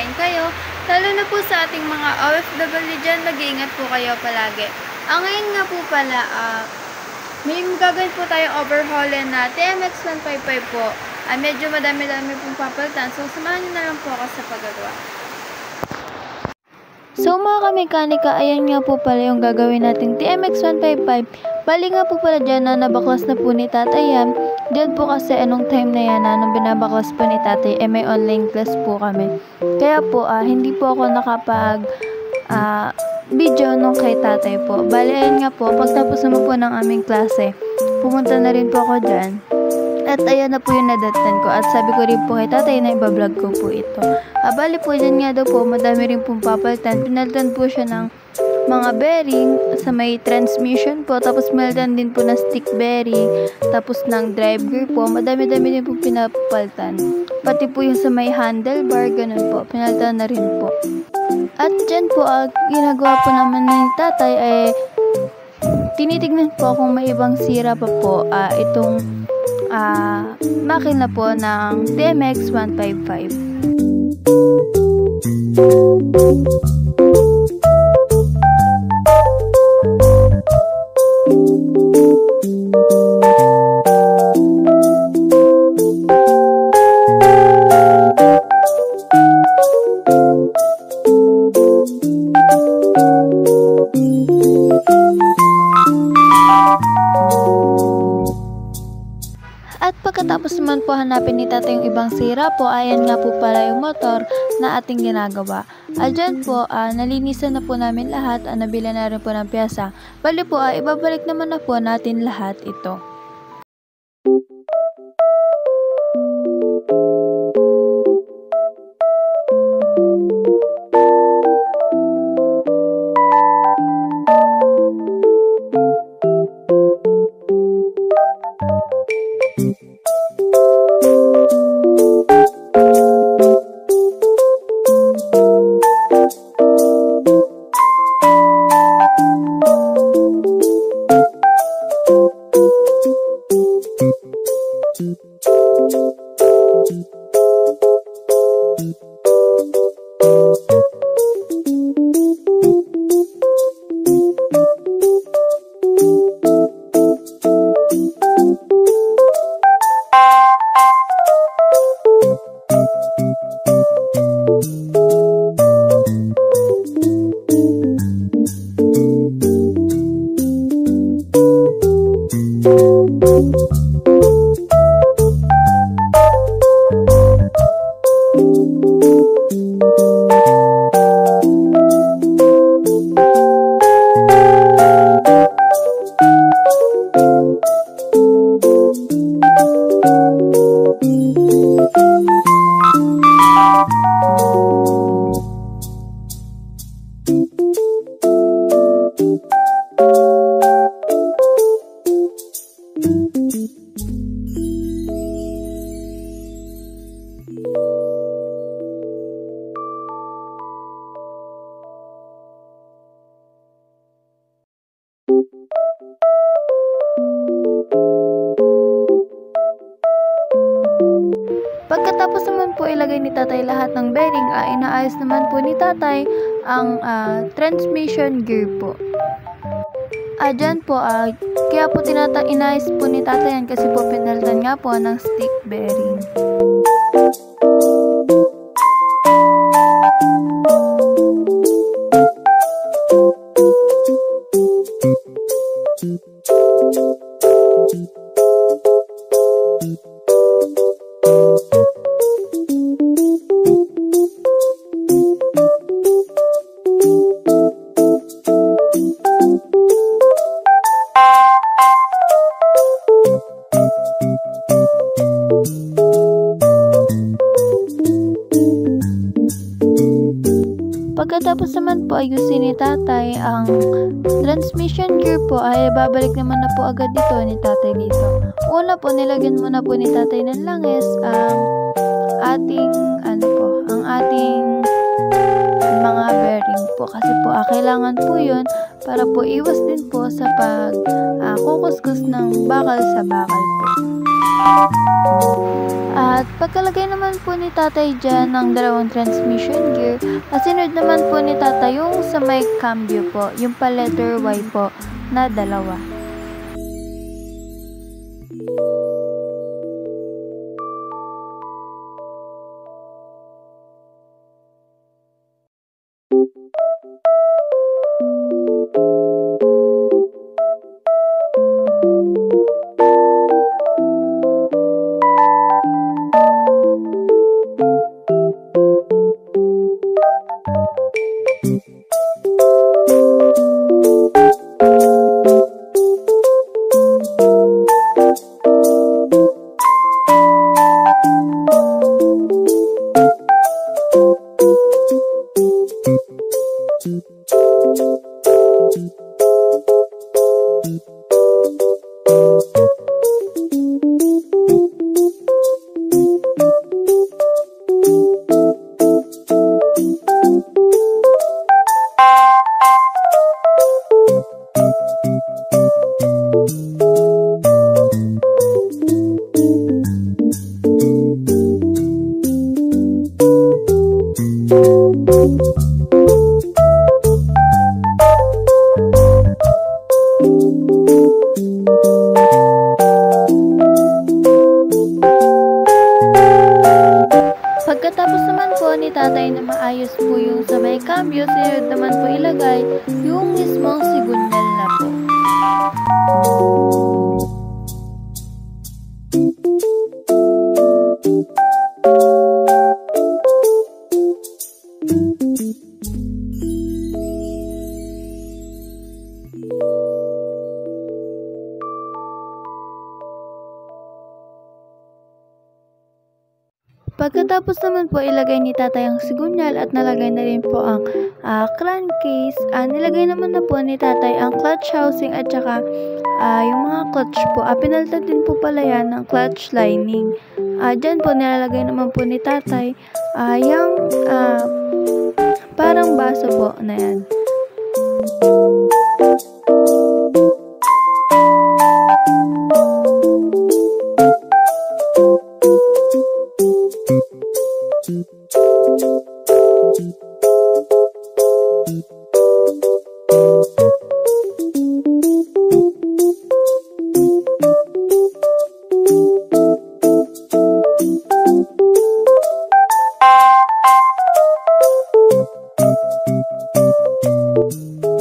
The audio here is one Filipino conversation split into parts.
kakain kayo. Lalo na po sa ating mga OFW dyan, mag-iingat po kayo palagi. Ngayon nga po pala, may gagawin po tayong overhauling na TMX 155 po. Medyo madami-dami pong papalitan. So, samahan nyo na lang po ako sa paggagawa. So mga kamekanika, ayan nga po pala yung gagawin nating TMX 155. Bali nga po pala dyan na nabaklas na po ni tatay yan. Diyan po kasi anong time na yan na nung binabaklas po ni tatay, may online class po kami. Kaya po, hindi po ako nakapag video nung kay tatay po. Bali ayan nga po, pagtapos naman po ng aming klase, pumunta na rin po ako dyan. At ayan na po yung nadatan ko. At sabi ko rin po kay tatay na ibablog ko po ito. Bali po dyan nga daw po, madami rin pong papalitan. Pinalitan po siya ng mga bearing sa may transmission po. Tapos pinalitan din po ng stick bearing. Tapos ng drive gear po. Madami-dami din po pinapalitan. Pati po yung sa may handlebar, ganun po. Pinalitan na rin po. At dyan po, ginagawa po naman ni tatay ay tinitignan po kung may ibang sira pa po itong makina po ng TMX 155. At pagkatapos naman po hanapin ni tatay yung ibang sira po, ayan nga po pala yung motor na ating ginagawa. Dyan po, nalinisan na po namin lahat, nabila na rin po ng piyasa. Bali po, ibabalik naman na po natin lahat ito. Pagkatapos naman po ilagay ni tatay lahat ng bearing, inaayos naman po ni tatay ang transmission gear po. Dyan po, kaya po inayos po ni tatay yan kasi po pinalitan nga po ng stick bearing. Pagkatapos naman po ayusin ni tatay ang transmission gear po, ay babalik naman na po agad dito ni tatay dito. Una po, nilagyan muna po ni tatay ng langis ang ating mga bearing po kasi po kailangan po yun para po iwas din po sa kukuskus ng bakal sa bakal po. At pagkalagay naman po ni tatay dyan ng dalawang transmission gear, kasunod naman po ni tatay yung sa may cambio po, yung pa letter Y po na dalawa. Pagkatapos naman po ni tatay na maayos po yung sa may cambio, sinunod naman po ilagay yung mismong sigunyal na po. Pagkatapos naman po ilagay ni tatay ang sigunyal at nalagay na rin po ang crankcase, nilagay naman na po ni tatay ang clutch housing at saka yung mga clutch po. Pinalitan din po pala yan ng clutch lining. Dyan po nilalagay naman po ni tatay yung parang baso po na yan.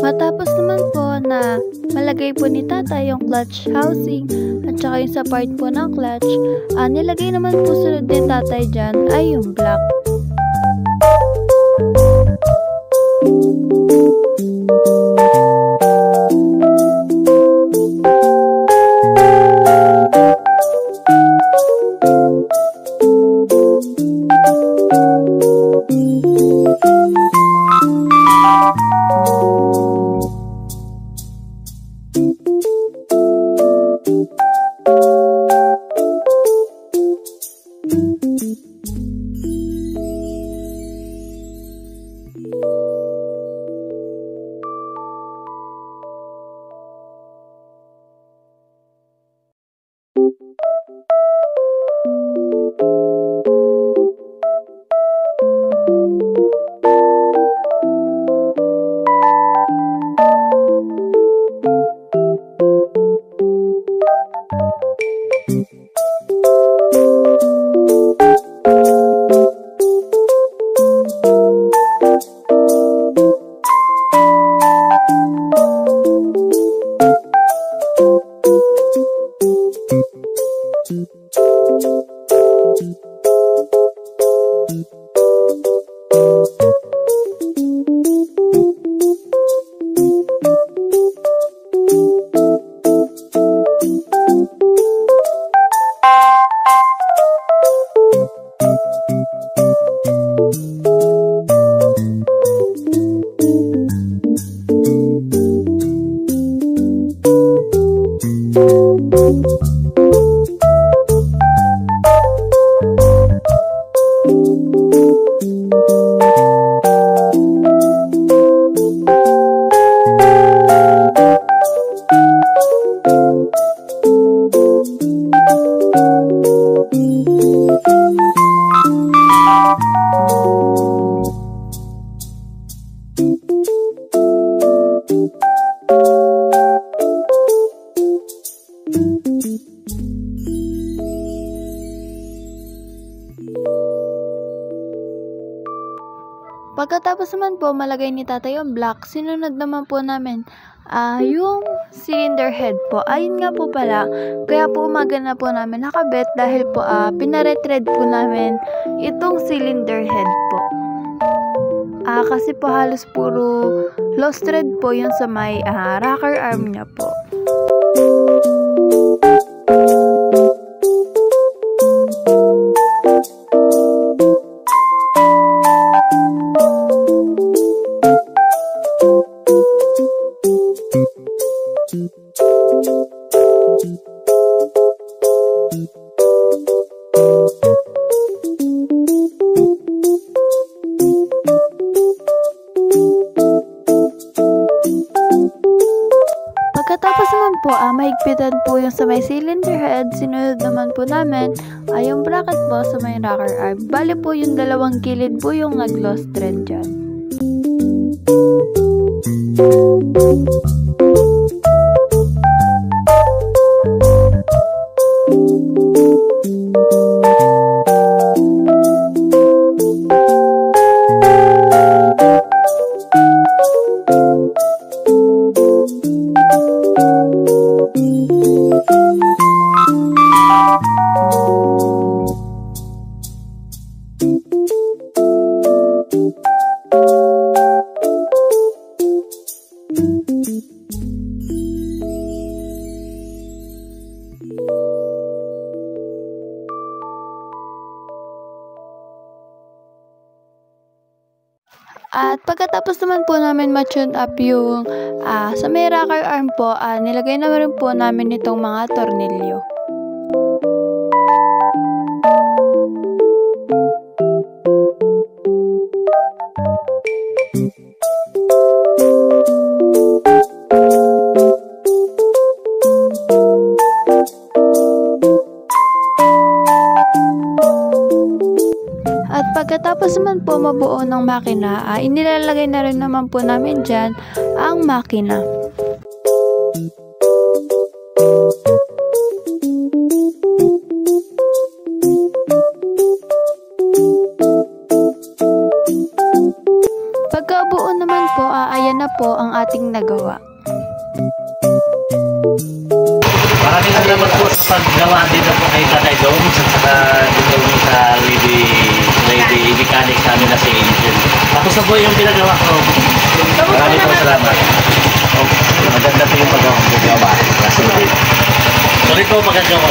Matapos naman po na malagay po ni tatay yung clutch housing at saka yung sa part po ng clutch, nilagay naman po sunod din tatay dyan ay yung block. Pagkatapos naman po malagay ni tatay yung block, sinunod naman po namin yung cylinder head po. Ayun nga po pala, kaya po umaga na po namin nakabit dahil po pinaretread po namin itong cylinder head po. Kasi po halos puro lost thread po yun sa may rocker arm niya po. Pagkatapos naman po, mahigpitan po yung sa may cylinder head, sinunod naman po namin yung bracket po sa may rocker arm. Bali po yung dalawang gilid po yung nag-lost thread dyan. At pagkatapos naman po namin ma-tune up yung sa may rocker arm po, nilagay na rin po namin itong mga tornilyo. At pagkatapos naman po mabuo ng makina, inilalagay na rin naman po namin dyan ang makina. Pagkabuo naman po, ayan na po ang ating nagawa. Maraming salamat po sa paggawa dito po kay Tatay Doms at saka dito sa lady mechanic sa amin na si Angel. Tapos na po yung pinagawa ko. Maraming po salamat. Maganda po yung paggawa. Sulit po pagkagawa.